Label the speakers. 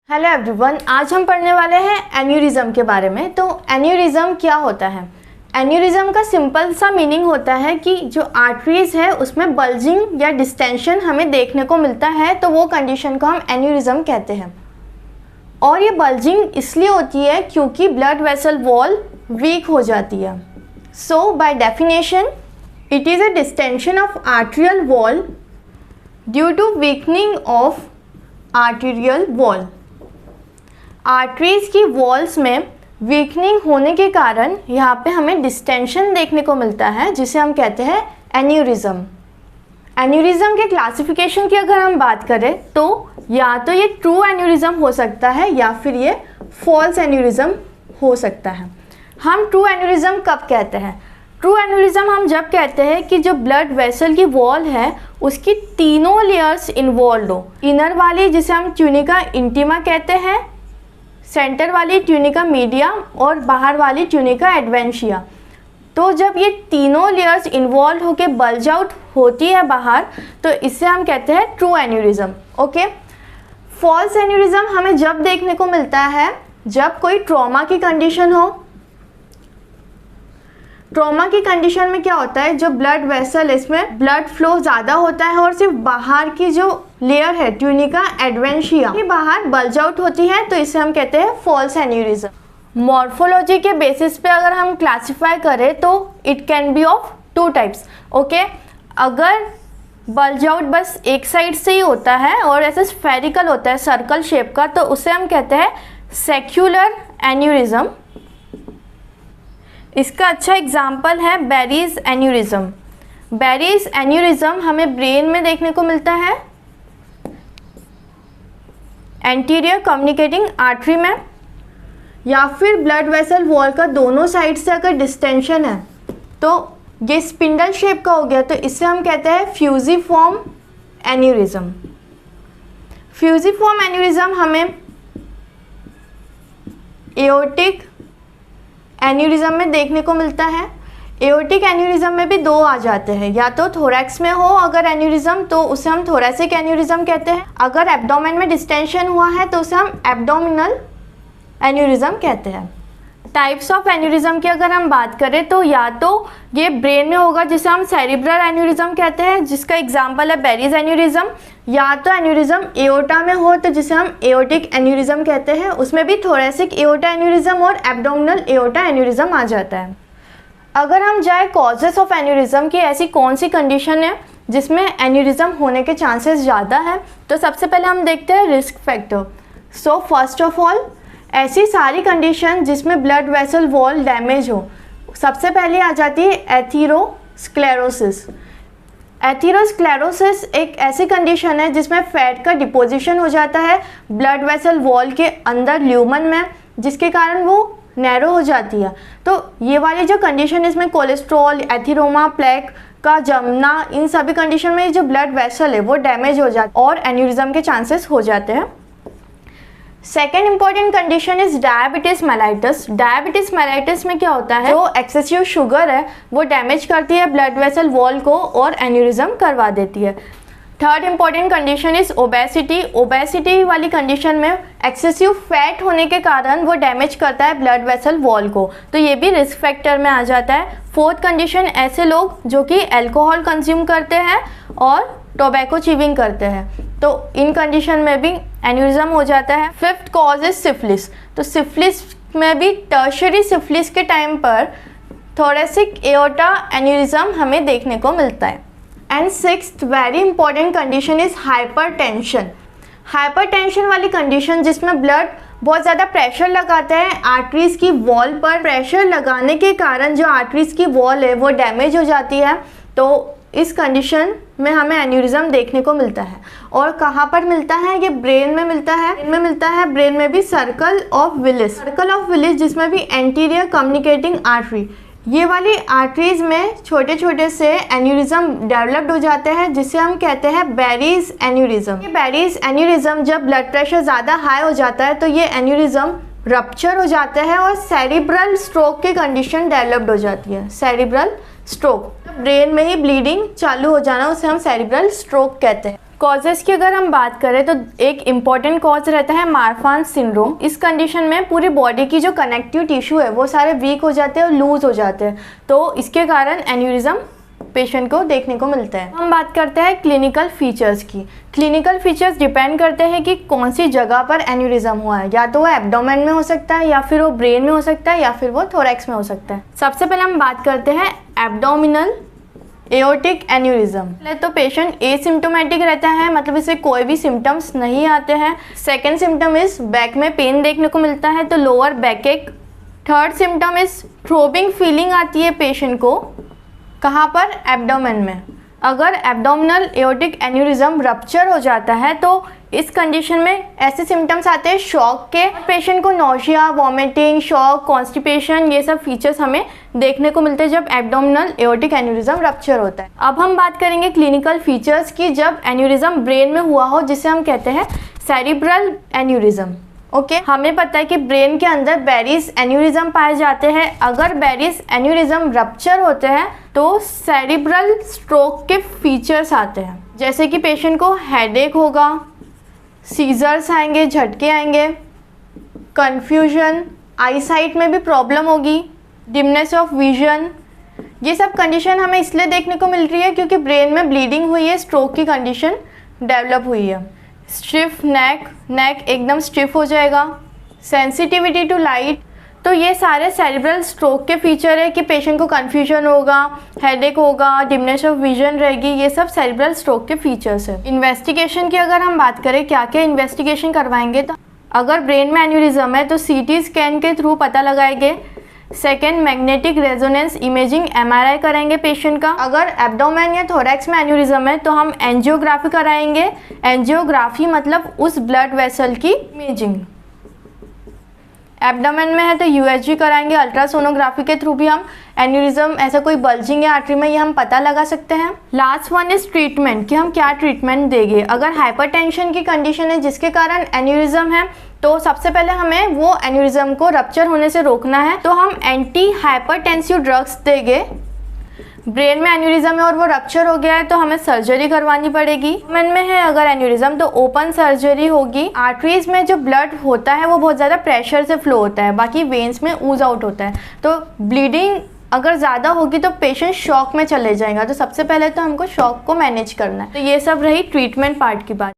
Speaker 1: Hello everyone, आज हम पढ़ने वाले हैं एन्यूरिज्म के बारे में। तो एन्यूरिज्म क्या होता है? एन्यूरिज्म का सिंपल सा मीनिंग होता है कि जो आर्टरीज है उसमें बल्जिंग या डिस्टेंशन हमें देखने को मिलता है, तो वो कंडीशन को हम एन्यूरिज्म कहते हैं। और ये बल्जिंग इसलिए होती है क्योंकि ब्लड वेसल वॉल वीक हो जाती है। So by definition it is a distension of arterial wall due to weakening of arterial wall. Arteries की वॉल्स में वीकनिंग होने के कारण यहाँ पे हमें डिस्टेंशन देखने को मिलता है, जिसे हम कहते हैं एन्यूरिज्म। एन्यूरिज्म के क्लासिफिकेशन की अगर हम बात करें तो या तो ये ट्रू एन्यूरिज्म हो सकता है या फिर ये फॉल्स एन्यूरिज्म हो सकता है। हम ट्रू एन्यूरिज्म कब कहते हैं? ट्रू एन्यूरिज्म हम जब कहते हैं कि जो ब्लड वेसल की वॉल है उसकी तीनों लेयर्स इन्वॉल्व हो। इनर वाली जिसे हम ट्यूनिका इंटीमा कहते हैं, सेंटर वाली ट्यूनिका मीडिया और बाहर वाली ट्यूनिका एडवेंशिया। तो जब ये तीनों लेयर्स इन्वॉल्व होकर बल्ज आउट होती है बाहर, तो इसे हम कहते हैं true aneurysm. Okay, false aneurysm हमें जब देखने को मिलता है जब कोई ट्रॉमा की कंडीशन हो। ट्रॉमा की कंडीशन में क्या होता है, जो ब्लड वेसल इसमें ब्लड फ्लो ज़्यादा होता है और सिर्फ बाहर की जो लेयर है ट्यूनिका एडवेंशिया ये बाहर बल्ज आउट होती है, तो इसे हम कहते हैं फॉल्स एन्यूरिज्म। मॉर्फोलॉजी के बेसिस पे अगर हम क्लासिफाई करें तो it can be of two types. Okay, अगर बल्ज आउट बस एक साइड से ही होता है और ऐसे स्फेरिकल होता है सर्कल शेप का, तो उसे हम कहते हैं सेक्युलर एन्यूरिज्म। इसका अच्छा एग्जाम्पल है बेरीज एन्यूरिज्म। बेरीज एन्यूरिज्म हमें ब्रेन में देखने को मिलता है, एंटीरियर कम्युनिकेटिंग आर्टरी में, या फिर ब्लड वेसल वॉल का दोनों साइड से अगर डिस्टेंशन है तो ये स्पिंडल शेप का हो गया, तो इसे हम कहते हैं फ्यूजिफॉर्म एन्यूरिज्म। फ्यूजिफॉर्म एन्यूरिज्म हमें एओर्टिक एन्यूरिज्म में देखने को मिलता है। एओर्टिक एन्यूरिज्म में भी दो आ जाते हैं, या तो थोरैक्स में हो अगर एन्यूरिज्म तो उसे हम थोरैसिक एन्यूरिज्म कहते हैं, अगर एब्डोमेन में डिस्टेंशन हुआ है तो उसे हम एब्डोमिनल एन्यूरिज्म कहते हैं। टाइप्स ऑफ एन्यूरिज्म की अगर हम बात करें तो या तो ये ब्रेन में होगा जिसे हम सेरिब्रल एन्यूरिज्म कहते हैं, जिसका एग्जाम्पल है बेरीज एन्यूरिज्म, या तो एन्यूरिज्म एओर्टा में हो तो जिसे हम एओर्टिक एन्यूरिज्म कहते हैं, उसमें भी थोरैसिक एओर्टा एन्यूरिज्म और एब्डोमिनल एओर्टा एन्यूरिज्म आ जाता है। अगर हम जाए कॉजेस ऑफ एन्यूरिज्म की ऐसी कौन सी कंडीशन है जिसमें एन्यूरिज्म होने के चांसेस ज़्यादा है, तो सबसे पहले हम देखते हैं risk factor. So first of all ऐसी सारी कंडीशन जिसमें ब्लड वेसल वॉल डैमेज हो, सबसे पहले आ जाती है एथीरोस्क्लेरोसिस। एथीरोस्क्लेरोसिस एक ऐसी कंडीशन है जिसमें फैट का डिपोजिशन हो जाता है ब्लड वेसल वॉल के अंदर ल्यूमन में, जिसके कारण वो नैरो हो जाती है। तो ये वाली जो कंडीशन, इसमें कोलेस्ट्रॉल, एथीरोमा, प्लेक का जमना, इन सभी कंडीशन में जो ब्लड वेसल है वो डैमेज हो जाता है और एन्यूरिज्म के चांसेस हो जाते हैं। Second important condition is diabetes mellitus. Diabetes mellitus में क्या होता है, जो एक्सेसिव शुगर है वो डैमेज करती है ब्लड वेसल वॉल को और एन्यूरिज्म करवा देती है। Third important condition is obesity. Obesity वाली कंडीशन में एक्सेसिव फैट होने के कारण वो डैमेज करता है ब्लड वेसल वॉल को, तो ये भी रिस्क फैक्टर में आ जाता है। फोर्थ कंडीशन ऐसे लोग जो कि अल्कोहल कंज्यूम करते हैं और टोबैको च्यूइंग करते हैं, तो इन कंडीशन में भी एन्यूरिज्म हो जाता है। Fifth cause is syphilis. तो सिफिलिस में भी टर्शियरी सिफिलिस के टाइम पर थोरैसिक एओर्टा एन्यूरिज्म हमें देखने को मिलता है। And sixth very important condition is hypertension. Hypertension वाली कंडीशन जिसमें ब्लड बहुत ज़्यादा प्रेशर लगाता है आर्टरीज की वॉल पर, प्रेशर लगाने के कारण जो आर्टरीज की वॉल है वो डैमेज हो जाती है, तो इस कंडीशन में हमें एन्यूरिज्म देखने को मिलता है। और कहाँ पर मिलता है, ये ब्रेन में मिलता है। ब्रेन में भी सर्कल ऑफ विलिस, जिसमें भी एंटीरियर कम्युनिकेटिंग आर्टरी, ये वाली आर्टरीज में छोटे छोटे से एन्यूरिज्म डेवलप्ड हो जाते हैं, जिसे हम कहते हैं बेरीज एन्यूरिज्म। ये बेरीज एन्यूरिज्म जब ब्लड प्रेशर ज़्यादा हाई हो जाता है तो ये एन्यूरिज्म रप्चर हो जाते हैं और सेरिब्रल स्ट्रोक की कंडीशन डेवलप्ड हो जाती है। सेरिब्रल स्ट्रोक, ब्रेन में ही ब्लीडिंग चालू हो जाना, उसे हम सेरिब्रल स्ट्रोक कहते हैं। कॉजेज़ की अगर हम बात करें तो एक इम्पॉर्टेंट कॉज रहता है मार्फान सिंड्रोम। इस कंडीशन में पूरी बॉडी की जो कनेक्टिव टिश्यू है वो सारे वीक हो जाते हैं और लूज हो जाते हैं, तो इसके कारण एन्यूरिज्म पेशेंट को देखने को मिलता है। हम बात करते हैं क्लिनिकल फीचर्स की। क्लिनिकल फीचर्स डिपेंड करते हैं कि कौन सी जगह पर एन्यूरिज्म हुआ है, या तो वो एब्डोमेन में हो सकता है, या फिर वो ब्रेन में हो सकता है, या फिर वो थोरैक्स में हो सकता है। सबसे पहले हम बात करते हैं एब्डोमिनल एओर्टिक एन्यूरिज्म। तो पेशेंट एसिम्टोमेटिक रहता है, मतलब इसे कोई भी सिम्टम्स नहीं आते हैं। सेकेंड सिम्टम इज बैक में पेन देखने को मिलता है, तो लोअर बैक एक। Third symptom is throbbing feeling आती है पेशेंट को, कहाँ पर, एब्डोमेन में। अगर एब्डोमिनल एओर्टिक एन्यूरिज्म रप्चर हो जाता है तो इस कंडीशन में ऐसे सिम्टम्स आते हैं शॉक के। पेशेंट को नौशिया, वॉमिटिंग, शॉक, कॉन्स्टिपेशन, ये सब फीचर्स हमें देखने को मिलते हैं जब एब्डोमिनल एओर्टिक एन्यूरिज्म रप्चर होता है। अब हम बात करेंगे क्लिनिकल फीचर्स की जब एन्यूरिज्म ब्रेन में हुआ हो, जिसे हम कहते हैं सेरिब्रल एन्यूरिज्म। ओके, हमें पता है कि ब्रेन के अंदर बेरिस एन्यूरिज्म पाए जाते हैं। अगर बेरिस एन्यूरिज्म रप्चर होते हैं तो सेरिब्रल स्ट्रोक के फीचर्स आते हैं, जैसे कि पेशेंट को हेडेक होगा, सीजर्स आएंगे, झटके आएंगे, कन्फ्यूजन, आईसाइट में भी प्रॉब्लम होगी, डिमनेस ऑफ विजन। ये सब कंडीशन हमें इसलिए देखने को मिल रही है क्योंकि ब्रेन में ब्लीडिंग हुई है, स्ट्रोक की कंडीशन डेवलप हुई है। स्टिफ नेक एकदम स्टिफ हो जाएगा, सेंसिटिविटी टू लाइट। तो ये सारे सेरिब्रल स्ट्रोक के फीचर है कि पेशेंट को कन्फ्यूजन होगा, हेडेक होगा, डिमनेस ऑफ विजन रहेगी, ये सब सेरिब्रल स्ट्रोक के फीचर्स है। इन्वेस्टिगेशन की अगर हम बात करें क्या क्या इन्वेस्टिगेशन करवाएंगे, तो अगर ब्रेन में एन्यूरिज्म है तो सीटी स्कैन के थ्रू पता लगाएंगे। Second, magnetic resonance imaging MRI करेंगे पेशेंट का। अगर एब्डोमेन या थोरैक्स में एन्यूरिज्म है तो हम एंजियोग्राफी कराएंगे। एंजियोग्राफी मतलब उस ब्लड वेसल की इमेजिंग। एब्डोमेन में है तो USG कराएंगे। अल्ट्रासोनोग्राफी के थ्रू भी हम एन्यूरिज्म, ऐसा कोई बल्जिंग या आर्टरी में, ये हम पता लगा सकते हैं। लास्ट वन इज ट्रीटमेंट, कि हम क्या ट्रीटमेंट देंगे। अगर हाइपरटेंशन की कंडीशन है जिसके कारण एन्यूरिज्म है तो सबसे पहले हमें वो एन्यूरिज्म को रप्चर होने से रोकना है, तो हम एंटी हाइपरटेंसिव ड्रग्स देंगे। ब्रेन में एन्यूरिज्म है और वो रप्चर हो गया है तो हमें सर्जरी करवानी पड़ेगी। मन में है अगर एन्यूरिज्म तो ओपन सर्जरी होगी। आर्टरीज में जो ब्लड होता है वो बहुत ज़्यादा प्रेशर से फ्लो होता है, बाकी वेन्स में ऊज आउट होता है, तो ब्लीडिंग अगर ज़्यादा होगी तो पेशेंट शॉक में चले जाएगा। तो सबसे पहले तो हमको शॉक को मैनेज करना है। तो ये सब रही ट्रीटमेंट पार्ट की बात।